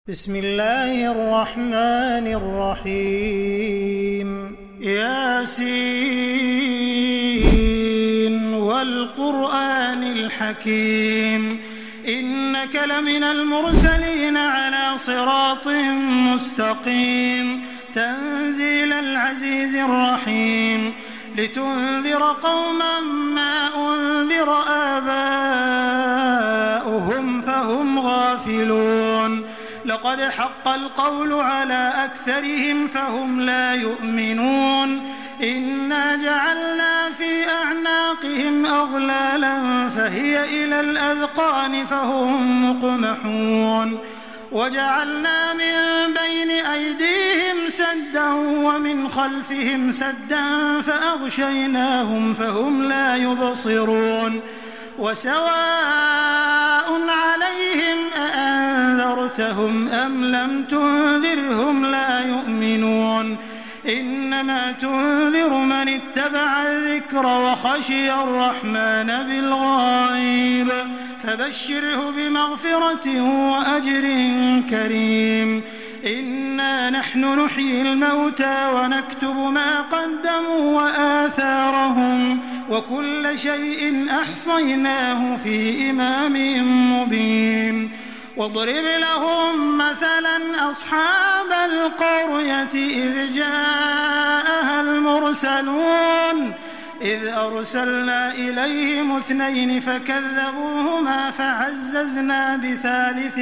بسم الله الرحمن الرحيم ياسين والقرآن الحكيم إنك لمن المرسلين على صراط مستقيم تنزيل العزيز الرحيم لتنذر قوما ما أنذر آباؤهم فهم غافلون لقد حق القول على أكثرهم فهم لا يؤمنون إنا جعلنا في أعناقهم أغلالا فهي إلى الأذقان فهم مقمحون وجعلنا من بين أيديهم سدا ومن خلفهم سدا فأغشيناهم فهم لا يبصرون وسواء عليهم أأنذرتهم أم لم تنذرهم لا يؤمنون إنما تنذر من اتبع الذكر وخشي الرحمن بالغيب فبشره بمغفرة وأجر كريم إنا نحن نحيي الموتى ونكتب ما قدموا وآثارهم وكل شيء أحصيناه في إمام مبين واضرب لهم مثلا أصحاب القرية إذ جاءها المرسلون إذ أرسلنا إليهم 2 فكذبوهما فعززنا بثالث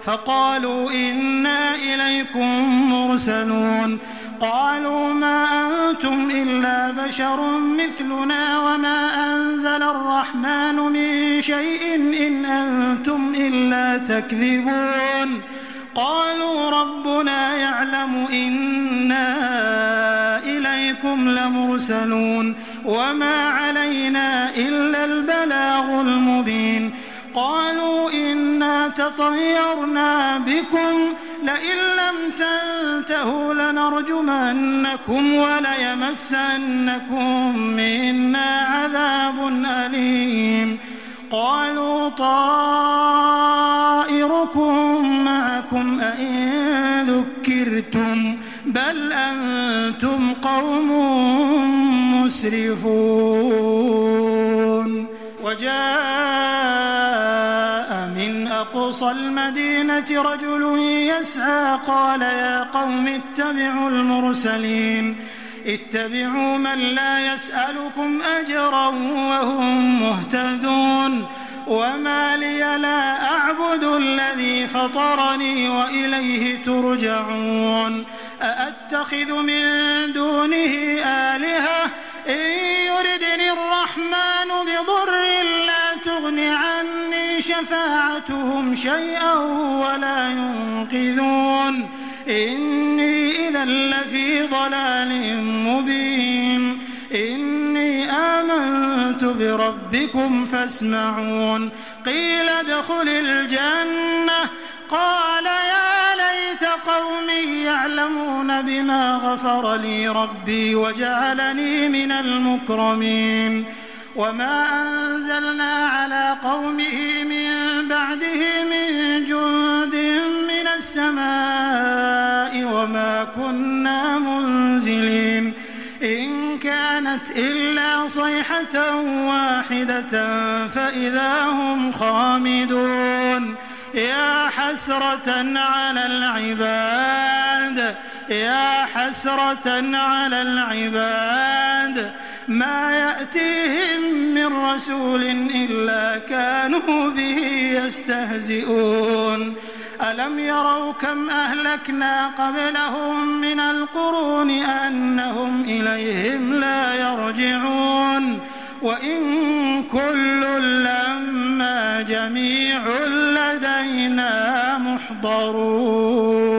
فقالوا إنا إليكم مرسلون قالوا ما أنتم إلا بشر مثلنا وما أنزل الرحمن من شيء إن أنتم إلا تكذبون قالوا ربنا يعلم إنا إليكم لمرسلون وما علينا إلا البلاغ المبين قالوا إنا تطيرنا بكم لئن لم تنتهوا لنرجمنكم وليمسنكم منا عذاب أليم قالوا طائركم معكم أئن ذكرتم بل أنتم قوم مسرفون وجاء من أقصى المدينة رجل يسعى قال يا قوم اتبعوا المرسلين اتبعوا من لا يسألكم أجرا وهم مهتدون وما لي لا أعبد الذي فطرني وإليه ترجعون أأتخذ من دونه آلهة إن يردني الرحمن بضر لا تغن عني شفاعتهم شيئا ولا ينقذون إني إذا لفي ضلال مبين إني آمنت بربكم فاسمعون قيل ادخل الجنة قال يا ليت قومي يعلمون بما غفر لي ربي وجعلني من المكرمين وما أنزلنا على قومه من بعده من جند من السماء وما كنا منزلين إن كانت إلا صيحة واحدة فإذا هم خامدون يا حسرة على العباد ما يأتيهم من رسول إلا كانوا به يستهزئون ألم يروا كم أهلكنا قبلهم من القرون أنهم إليهم لا يرجعون وإن كل لما جميع لدينا محضرون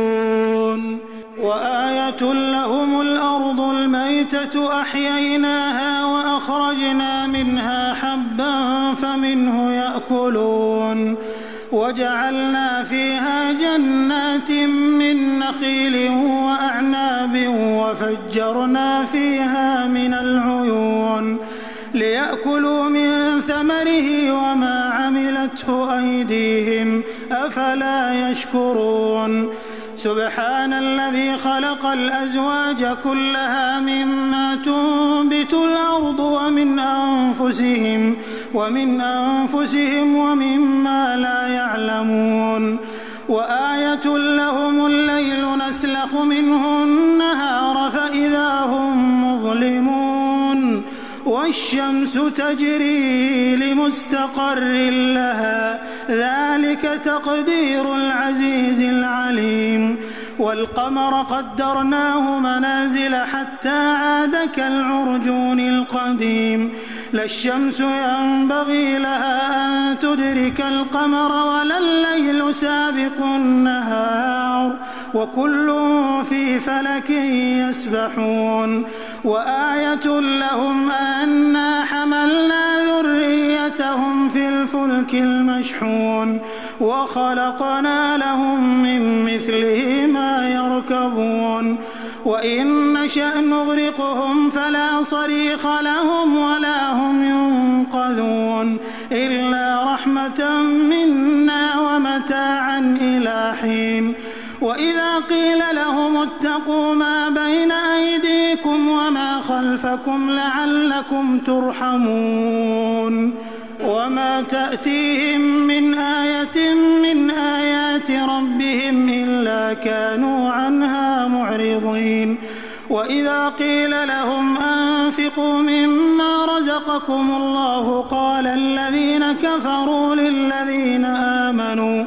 وآية لهم الأرض الميتة أحييناها وأخرجنا منها حبا فمنه يأكلون وجعلنا فيها جنات من نخيل وأعناب وفجرنا فيها من العيون ليأكلوا من ثمره وما عملته أيديهم أفلا أفلا يشكرون سبحان الذي خلق الأزواج كلها مما تنبت الأرض ومن أنفسهم ومما لا يعلمون وآية لهم الليل نسلخ منه النهار فإذا هم مظلمون والشمس تجري لمستقر لها ذلك تقدير العزيز العليم والقمر قدرناه منازل حتى عاد كالعرجون القديم لا الشمس ينبغي لها أن تدرك القمر ولا الليل سابق النهار وكل في فلك يسبحون وآية لهم أنا حملنا ذريتهم في الفلك المشحون وخلقنا لهم من مثله ما يركبون وإن نشأ نغرقهم فلا صريخ لهم ولا هم ينقذون إلا رحمة منا ومتاعا إلى حين وإذا قيل لهم اتقوا ما بين أيديكم وما خلفكم لعلكم ترحمون وما تأتيهم من آية من آيات ربهم إلا كانوا عنها معرضين وإذا قيل لهم أنفقوا مما رزقكم الله قال الذين كفروا للذين آمنوا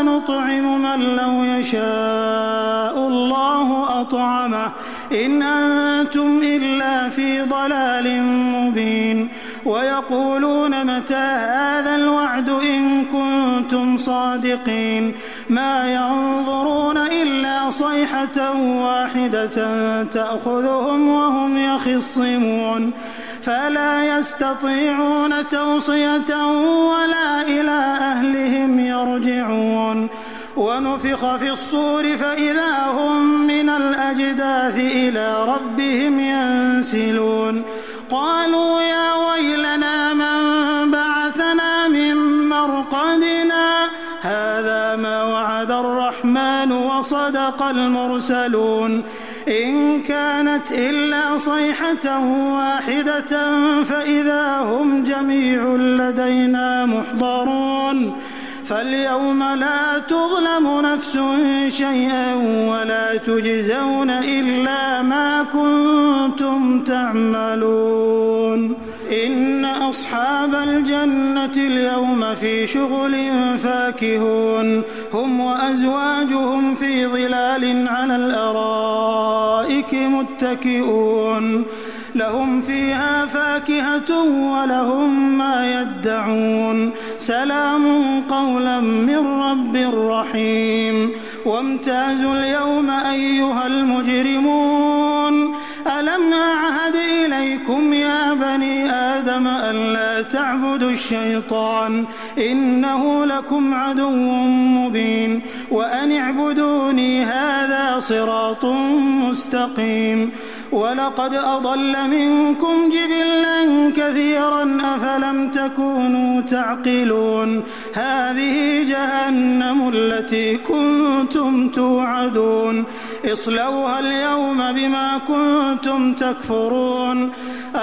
أنطعم من لو يشاء الله أطعمه إن أنتم إلا في ضلال مبين ويقولون متى هذا الوعد إن كنتم صادقين ما ينظرون إلا صيحة واحدة تأخذهم وهم يخصمون فلا يستطيعون توصية ولا إلى أهلهم يرجعون ونفخ في الصور فإذا هم من الأجداث إلى ربهم ينسلون قالوا يا ويلنا من بعثنا من مرقدنا هذا ما وعد الرحمن وصدق المرسلون إن كانت إلا صيحة واحدة فإذا هم جميع لدينا محضرون فاليوم لا تظلم نفس شيئا ولا تجزون إلا ما كنتم تعملون إن أصحاب الجنة اليوم في شغل فاكهون هم وأزواجهم في ظلال على الأرائك متكئون لهم فيها فاكهة ولهم ما يدعون سلام قولا من رب رحيم وامتازوا اليوم أيها المجرمون ألم أعهد إليكم يا بني آدم ألا تعبدوا الشيطان إنه لكم عدو مبين وأن اعبدوني هذا صراط مستقيم ولقد أضل منكم جبلا كثيرا أفلم تكونوا تعقلون هذه جهنم التي كنتم توعدون اصلوها اليوم بما كنتم تكفرون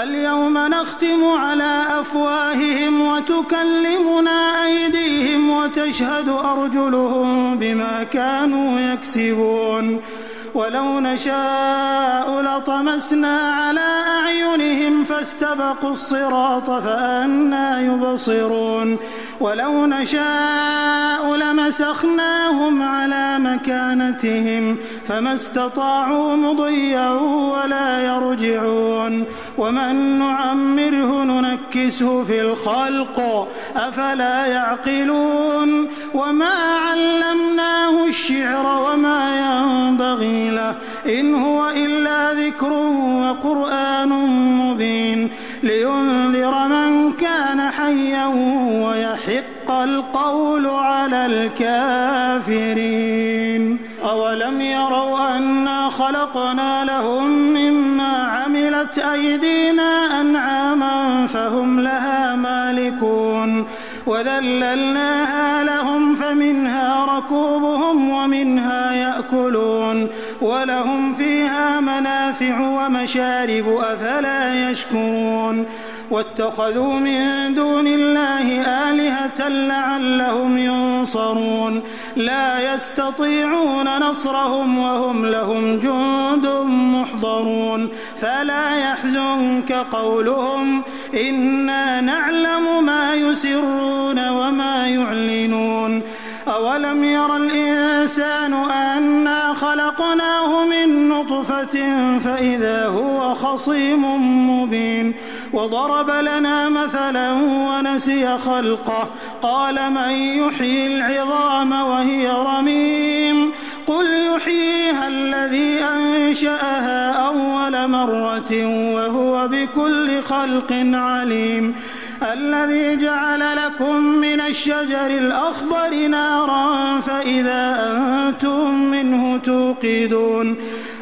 اليوم نختم على أفواههم وتكلمنا أيديهم وتشهد أرجلهم بما كانوا يكسبون ولو نشاء لطمسنا على أعينهم فاستبقوا الصراط فأنى يبصرون ولو نشاء لمسخناهم على مكانتهم فما استطاعوا مضيا ولا يرجعون ومن نعمره ننكسه في الخلق أفلا يعقلون وما علمناه الشعر وما ينبغي له إن هو إلا ذكر وقرآن مبين لينذر من كان حيا ويحق القول على الكافرين أولم يروا أنا خلقنا لهم مما عملت أيدينا أنعاما فهم لها مالكون يهلكون وذللناها لهم فمنها ركوبهم ومنها يأكلون ولهم فيها منافع ومشارب أفلا يشكرون واتخذوا من دون الله آلهة لعلهم ينصرون لا يستطيعون نصرهم وهم لهم جند محضرون فلا يحزنك قولهم إنا نعلم ما يسرون وما يعلنون أولم ير الإنسان أنا خلقناه من نطفة فإذا هو خصيم مبين وضرب لنا مثلا ونسي خلقه قال من يحيي العظام وهي رميم قل يحييها الذي أنشأها أول مرة وهو بكل خلق عليم الذي جعل لكم من الشجر الأخضر نارا فإذا أنتم منه توقدون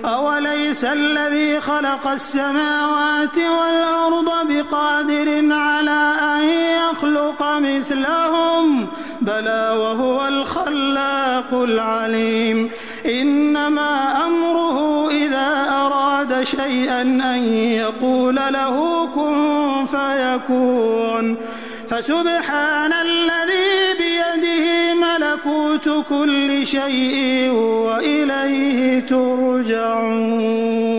أوليس الذي خلق السماوات والأرض بقادر على أن يخلق مثلهم بلى وهو الخلاق العليم إنما أمره إذا أراد شيئا أن يقول له كن فيكون فسبحان الذي بيده ملكوت كل شيء وإليه ترجعون.